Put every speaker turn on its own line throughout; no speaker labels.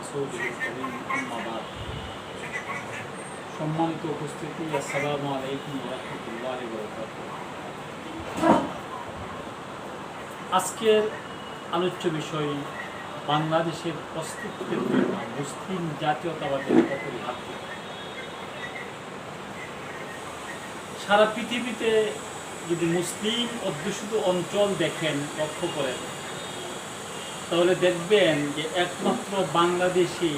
রাসূলিল কারীম আম্মা বাদ। সম্মানিত উপস্থিতি, আসসালামু আলাইকুম ওয়া রাহমাতুল্লাহি ওয়া বারাকাতুহু। আজকের আলোচ্য বিষয় বাংলাদেশের অস্তিত্বের জন্য মুসলিম জাতীয়তাবাদের অপরিহার্য। সারা পৃথিবীতে যদি মুসলিম অধ্যুষিত অঞ্চল দেখেন, লক্ষ্য করেন, তাহলে দেখবেন যে একমাত্র বাংলাদেশী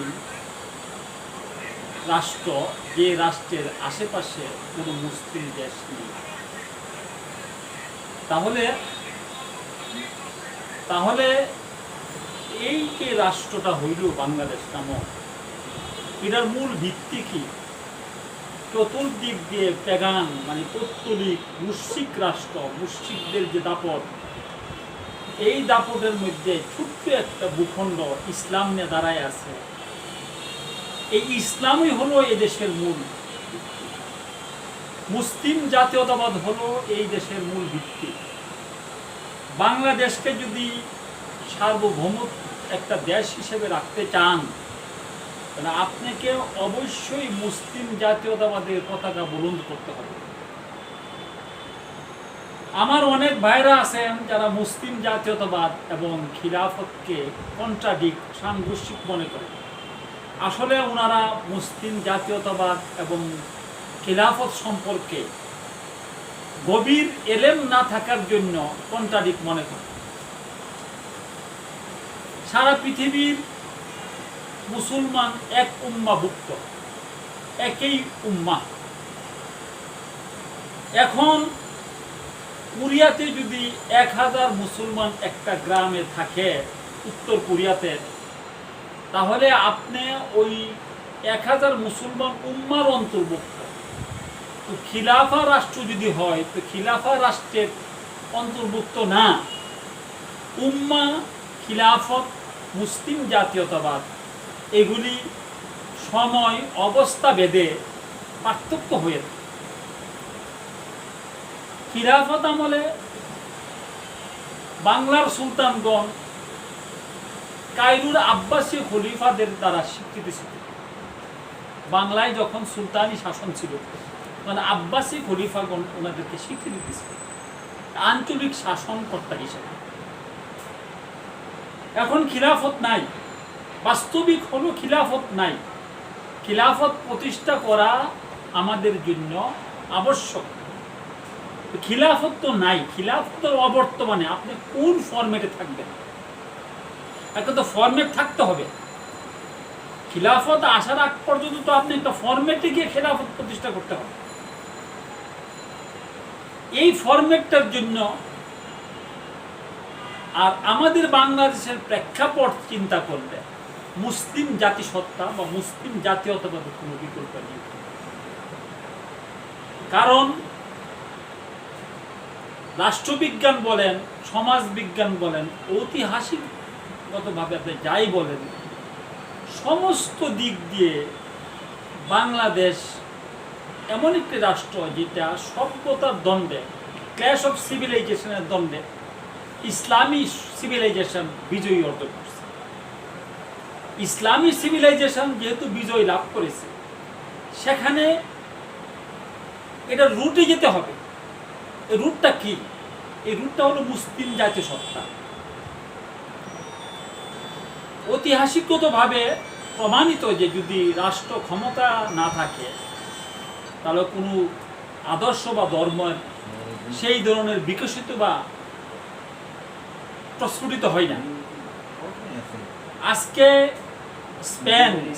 রাষ্ট্র, যে রাষ্ট্রের আশেপাশে কোনো মুসলিম দেশ নেই। তাহলে এই যে রাষ্ট্রটা হইল বাংলাদেশ নামক, এটার মূল ভিত্তি কি? চতুর্দিক দিয়ে পেগান মানে পৌত্তলিক মুশরিক রাষ্ট্র, মুশরিকদের যে দাপট, এই দাপটের মধ্যে ছোট্ট একটা ভূখণ্ড ইসলাম নিয়ে দাঁড়ায় আছে। এই ইসলামই হলো এই দেশের মূল, মুসলিম জাতীয়তাবাদ হলো এই দেশের মূল ভিত্তি। বাংলাদেশকে যদি সার্বভৌম একটা দেশ হিসেবে রাখতে চান, তাহলে আপনাকে অবশ্যই মুসলিম জাতীয়তাবাদের পতাকা বুলন্দ করতে হবে। আমার অনেক ভাইরা আছেন যারা মুসলিম জাতীয়তাবাদ এবং খিলাফতকে কন্ট্রাডিক্ট, সাংঘর্ষিক মনে করে। আসলে ওনারা মুসলিম জাতীয়তাবাদ এবং খিলাফত সম্পর্কে গভীর এলেম না থাকার জন্য কন্ট্রাডিক্ট মনে করে। সারা পৃথিবীর মুসলমান এক উম্মাভুক্ত, একই উম্মা। এখন কোরিয়াতে যদি 1000 মুসলমান একটা গ্রামে থাকে, উত্তর কোরিয়াতে, তাহলে আপনি ওই 1000 মুসলমান উম্মার অন্তর্ভুক্ত। তো খিলাফা রাষ্ট্র যদি হয়, তো খিলাফা রাষ্ট্রের অন্তর্ভুক্ত না। উম্মা, খিলাফত, মুসলিম জাতীয়তাবাদ এগুলি সময় অবস্থা ভেদে পার্থক্য হয়ে থাকে। খিলাফত আমলে বাংলার সুলতানগণ কায়রুর আব্বাসী খলিফাদের দ্বারা স্বীকৃতি ছিল। বাংলায় যখন সুলতানি শাসন ছিল, তখন আব্বাসী খলিফাগণ ওনাদেরকে স্বীকৃতি দিয়েছিল আঞ্চলিক শাসনকর্তা হিসেবে। এখন খিলাফত নাই, বাস্তবিক হলো খিলাফত নাই। খিলাফত প্রতিষ্ঠা করা আমাদের জন্য আবশ্যক। খিলাফত তো নাই, খিলাফতের অবর্তমানে আপনি কোন ফরম্যাটে থাকবেন? একটা তো ফরম্যাট থাকতে হবে। খিলাফত আসার আগ পর্যন্ত তো আপনি একটা ফরম্যাটে গিয়ে খিলাফত প্রতিষ্ঠা করতে হবে। এই ফরম্যাটটার জন্য আর আমাদের বাংলাদেশের প্রেক্ষাপট চিন্তা করলে মুসলিম জাতিসত্তা বা মুসলিম জাতীয়তাবাদের কোনো বিকল্প নেই। কারণ রাষ্ট্রবিজ্ঞান বলেন, সমাজ বিজ্ঞান বলেন, ঐতিহাসিকগতভাবে আপনি যাই বলেন, সমস্ত দিক দিয়ে বাংলাদেশ এমন একটি রাষ্ট্র যেটা সভ্যতার দ্বন্দ্বে, ক্ল্যাশ অফ সিভিলাইজেশনের দ্বন্দ্বে ইসলামী সিভিলাইজেশন বিজয়ী অর্জন করছে। ইসলামী সিভিলাইজেশন যেহেতু বিজয় লাভ করেছে, সেখানে এটা রুটে যেতে হবে। এই রুটটা কি? এই রুটটা হলো মুসলিম জাতীয় সত্তা। ঐতিহাসিকগতভাবে প্রমাণিত যে যদি রাষ্ট্র ক্ষমতা না থাকে, তাহলে কোনো আদর্শ বা ধর্মের সেই ধরনের বিকশিত বা প্রস্ফুটিত হয় না। আজকে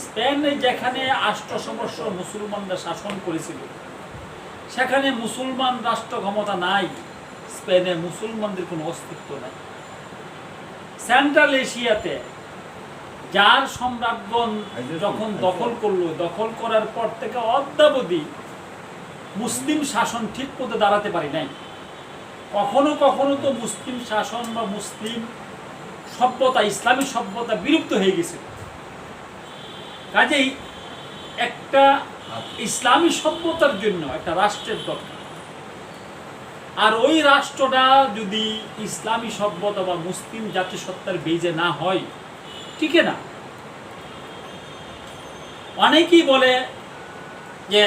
স্পেনে যেখানে 800 বছর মুসলমানরা শাসন করেছিল, সেখানে মুসলমান রাষ্ট্র ক্ষমতা নাই। স্পেনে মুসলমানদের কোনো অস্তিত্ব নাই। সেন্ট্রাল এশিয়াতে যার সম্রাটগণ যখন দখল করলো, দখল করার পর থেকে অদ্যাবধি মুসলিম শাসন ঠিক মতো দাঁড়াতে পারি নাই। কখনো কখনো তো মুসলিম শাসন বা মুসলিম সভ্যতা, ইসলামী সভ্যতা বিলুপ্ত হয়ে গেছে। কাজেই একটা ইসলামী সভ্যতার জন্য একটা রাষ্ট্রের দরকার। আর ওই রাষ্ট্রটা যদি ইসলামী সভ্যতা বা মুসলিম জাতিসত্তার বেজে না হয়, টিকে না। অনেকেই বলে যে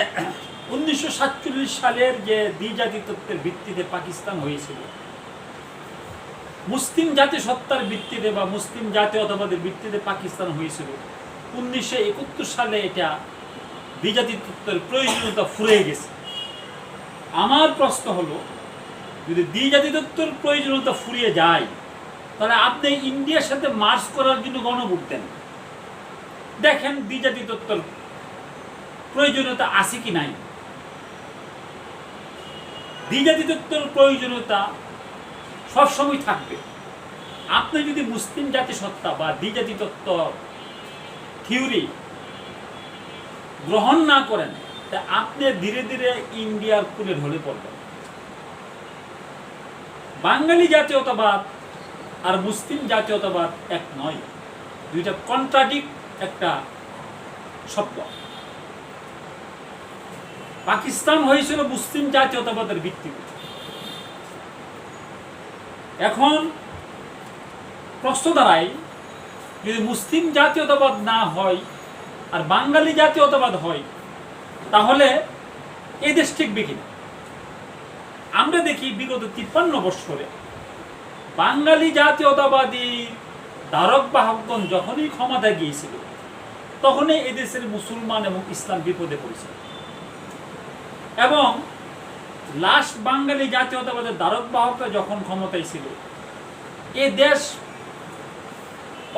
1947 সালের যে দ্বিজাতিত্বের ভিত্তিতে পাকিস্তান হয়েছিল, মুসলিম জাতিসত্তার ভিত্তিতে বা মুসলিম জাতীয়তাবাদের ভিত্তিতে পাকিস্তান হয়েছিল, 1971 সালে এটা দ্বিজাতিত্বের প্রয়োজনীয়তা ফুরিয়ে গেছে। আমার প্রশ্ন হলো, যদি দ্বিজাতিত্বের প্রয়োজনীয়তা ফুরিয়ে যায়, তাহলে আপনি ইন্ডিয়ার সাথে মার্চ করার জন্য গণভোট দেন। দেখেন দ্বিজাতিত্বের প্রয়োজনীয়তা আছে কি নাই। দ্বিজাতিত্বের প্রয়োজনীয়তা সবসময় থাকবে। আপনি যদি মুসলিম জাতিসত্তা বা দ্বিজাতিত্ব থিওরি গ্রহণ না করেন, তা আপনি ধীরে ধীরে ইন্ডিয়ার কুলে ঢলে পড়বেন। বাঙালি জাতীয়তাবাদ আর মুসলিম জাতীয়তাবাদ এক নয়, দুইটা কন্ট্রাডিক্ট একটা শব্দ। পাকিস্তান হয়েছিল মুসলিম জাতীয়তাবাদের ভিত্তিতে। এখন প্রশ্ন দাঁড়ায়, যদি মুসলিম জাতীয়তাবাদ না হয় আর বাঙালি জাতীয়তাবাদ হয়, তাহলে এই দেশ টিকবে কিনা? আমরা দেখি বিগত 53 বৎসরে বাঙালি জাতীয়তাবাদী ধারক বাহকগণ যখনই ক্ষমতায় গিয়েছিল, তখনই এদেশের মুসলমান এবং ইসলাম বিপদে পড়েছিল। এবং লাস্ট বাঙালি জাতীয়তাবাদের ধারক বাহকরা যখন ক্ষমতায় ছিল, এ দেশ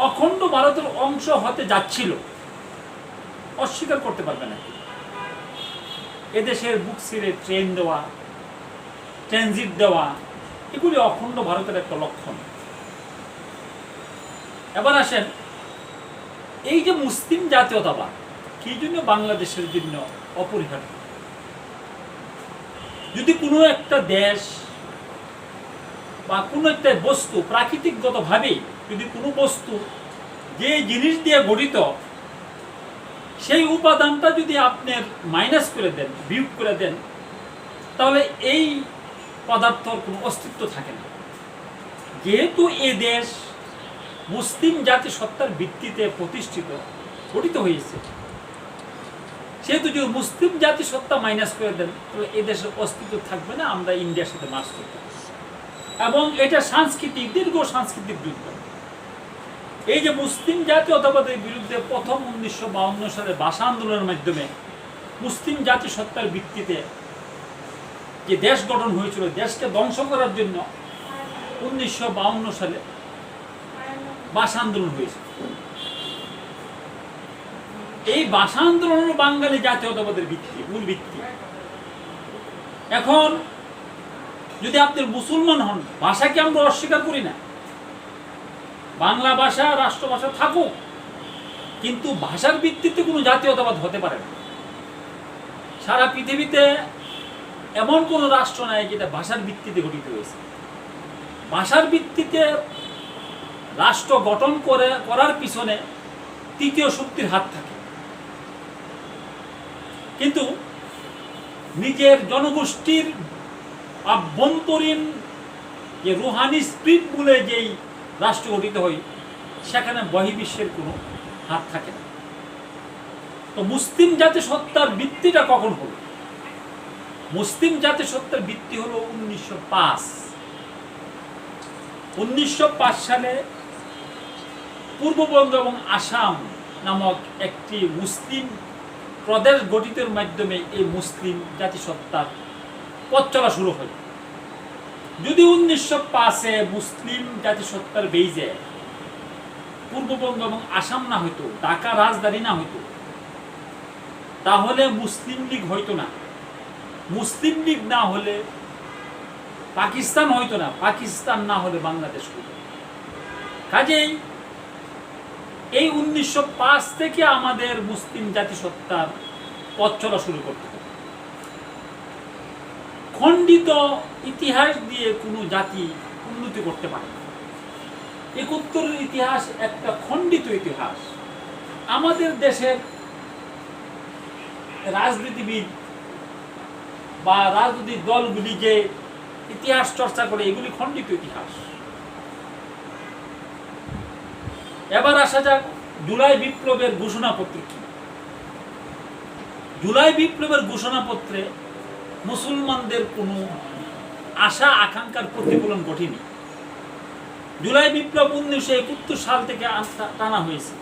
অখণ্ড ভারতের অংশ হতে যাচ্ছিল, অস্বীকার করতে পারবে না। এদেশের বুক ছিঁড়ে ট্রেন দেওয়া, ট্রানজিট দেওয়া, এগুলি অখণ্ড ভারতের একটা লক্ষণ। এবার আসেন, এই যে মুসলিম জাতীয়তাবাদ কি জন্য বাংলাদেশের জন্য অপরিহার্য? যদি কোনো একটা দেশ বা কোনো একটা বস্তু প্রাকৃতিকগতভাবে, যদি কোনো বস্তু যে জিনিস দিয়ে গঠিত, সেই উপাদানটা যদি আপনার মাইনাস করে দেন, বিয়োগ করে দেন, তাহলে এই পদার্থর কোনো অস্তিত্ব থাকে না। যেহেতু এ দেশ মুসলিম জাতিসত্তার ভিত্তিতে প্রতিষ্ঠিত, গঠিত হয়েছে, সেহেতু যদি মুসলিম জাতিসত্তা মাইনাস করে দেন, তাহলে এ দেশের অস্তিত্ব থাকবে না। আমরা ইন্ডিয়ার সাথে মার্চ করতে পারি। এবং এটা সাংস্কৃতিক, দীর্ঘ সাংস্কৃতিক যুদ্ধ। এই যে মুসলিম জাতীয়তাবাদের বিরুদ্ধে প্রথম 1952 সালে ভাষা আন্দোলনের মাধ্যমে মুসলিম জাতিসত্তার ভিত্তিতে যে দেশ গঠন হয়েছিল, দেশকে ধ্বংস করার জন্য 1952 সালে ভাষা আন্দোলন হয়েছিল। এই ভাষা আন্দোলন বাঙালি জাতীয়তাবাদের ভিত্তি, মূল ভিত্তি। এখন যদি আপনি মুসলমান হন, ভাষাকে আমরা অস্বীকার করি না, বাংলা ভাষা রাষ্ট্রভাষা থাকুক, কিন্তু ভাষার ভিত্তিতে কোনো জাতীয়তাবাদ হতে পারে না। সারা পৃথিবীতে এমন কোনো রাষ্ট্র নাই যেটা ভাষার ভিত্তিতে গঠিত হয়েছে। ভাষার ভিত্তিতে রাষ্ট্র গঠন করার পিছনে তৃতীয় শক্তির হাত থাকে। কিন্তু নিজের জনগোষ্ঠীর আভ্যন্তরীণ যে রুহানি স্পিরিট বলে যেই রাষ্ট্র গঠিত হয়, সেখানে বহির্বিশ্বের কোনো হাত থাকে না। তো মুসলিম জাতিসত্তার ভিত্তিটা কখন হলো? মুসলিম জাতিসত্তার ভিত্তি হলো 1905। 1905 সালে পূর্ববঙ্গ এবং আসাম নামক একটি মুসলিম প্রদেশ গঠিতের মাধ্যমে এই মুসলিম জাতিসত্তার পথ চলা শুরু হয়। যদি 1905-এ মুসলিম জাতিসত্তার বেইজে পূর্ববঙ্গ এবং আসাম না হইতো, ঢাকা রাজধানী না হইতো, তাহলে মুসলিম লীগ হইতো না। মুসলিম লীগ না হলে পাকিস্তান হইতো না, পাকিস্তান না হলে বাংলাদেশ হইতো। কাজেই এই 1905 থেকে আমাদের মুসলিম জাতিসত্তার পথ চলা শুরু করতে হবে। খণ্ডিত ইতিহাস দিয়ে কোনো জাতি উন্নতি করতে পারে না। 71-এর ইতিহাস একটা খণ্ডিত ইতিহাস। আমাদের দেশের রাজনীতিবিদ বা রাজনৈতিক দলগুলি যে ইতিহাস চর্চা করে, এগুলি খণ্ডিত ইতিহাস। এবার আসা যাক জুলাই বিপ্লবের ঘোষণাপত্র কি। জুলাই বিপ্লবের ঘোষণাপত্রে মুসলমানদের কোনো আশা আকাঙ্ক্ষার প্রতিফলন ঘটেনি। জুলাই বিপ্লব 1971 সাল থেকে টানা হয়েছে।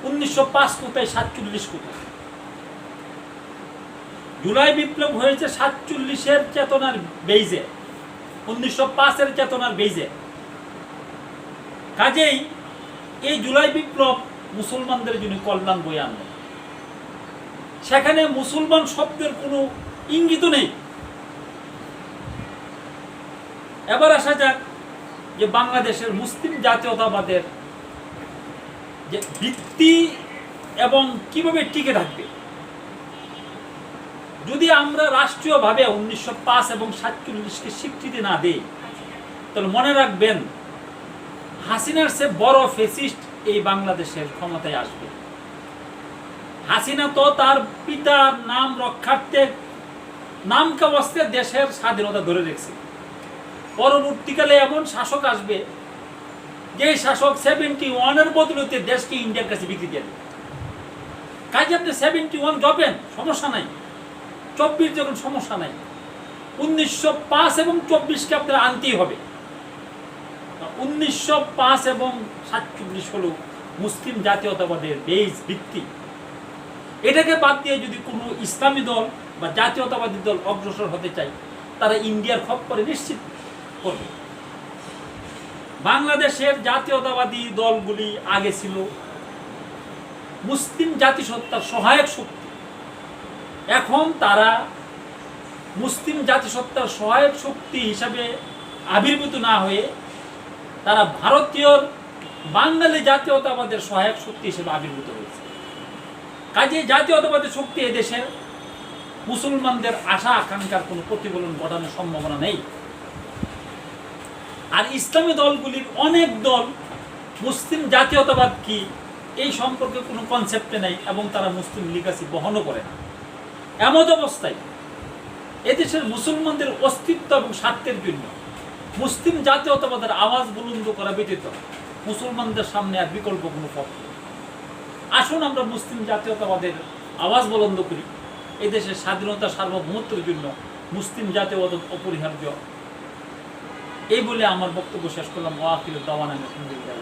1905 কোথায়, 47 কোথায়। জুলাই বিপ্লব হয়েছে 47-এর চেতনার বেইজে, 1905-এর চেতনার বেইজে। কাজেই এই জুলাই বিপ্লব মুসলমানদের জন্য কল্যাণ বয়ে আনবে। সেখানে মুসলমান শব্দের কোনো ইঙ্গিত নেই। এবার আসা যাক যে বাংলাদেশের মুসলিম জাতীয়তাবাদের যে ভিত্তি এবং কিভাবে টিকে থাকবে। যদি আমরা রাষ্ট্রীয়ভাবে 1905 এবং 47-কে স্বীকৃতি না দেই, তাহলে মনে রাখবেন হাসিনার চেয়ে বড় ফ্যাসিস্ট এই বাংলাদেশের ক্ষমতায় আসবে। হাসিনা তো তার পিতার নাম রক্ষার্থে নামকে অস্ত্রে দেশের স্বাধীনতা ধরে রেখেছে। পরবর্তীকালে এমন শাসক আসবে যে শাসক 71-এর বদলতে দেশকে ইন্ডিয়ার কাছে বিক্রি দেন। কাজে আপনি 71 জবেন, সমস্যা নাই। 24 যখন সমস্যা নাই, 1905 এবং 24-কে আপনার আনতেই হবে। 1905 এবং 47 হলো মুসলিম জাতীয়তাবাদের বেজ, ভিত্তি। এটাকে বাদ দিয়ে যদি কোনো ইসলামী দল বা জাতীয়তাবাদী দল অগ্রসর হতে চায়, তারা ইন্ডিয়ার খপ্পরে নিশ্চিত করবে। বাংলাদেশের জাতীয়তাবাদী দলগুলি আগে ছিল মুসলিম জাতিসত্তার সহায়ক শক্তি। এখন তারা মুসলিম জাতিসত্তার সহায়ক শক্তি হিসাবে আবির্ভূত না হয়ে তারা ভারতীয় বাঙালি জাতীয়তাবাদের সহায়ক শক্তি হিসেবে আবির্ভূত হয়েছে। কাজে জাতীয়তাবাদী শক্তি এদেশের মুসলমানদের আশা আকাঙ্ক্ষার কোনো প্রতিফলন ঘটানোর সম্ভাবনা নেই। আর ইসলামী দলগুলির অনেক দল মুসলিম জাতীয়তাবাদ কি এই সম্পর্কে কোনো কনসেপ্টে নেই এবং তারা মুসলিম লিগাসি বহনও করে না। এমত অবস্থায় এদেশের মুসলমানদের অস্তিত্ব এবং স্বার্থের জন্য মুসলিম জাতীয়তাবাদের আওয়াজ বুলন্দ করা ব্যতীত মুসলমানদের সামনে আর বিকল্প কোনো পথ নেই। আসুন আমরা মুসলিম জাতীয়তাবাদের আওয়াজ বুলন্দ করি। এদেশের স্বাধীনতা সার্বভৌমত্বের জন্য মুসলিম জাতীয়বাদ অপরিহার্য। এই বলে আমার বক্তব্য শেষ করলাম। ওয়া আখিরু দাওয়ানা আলহামদুলিল্লাহ।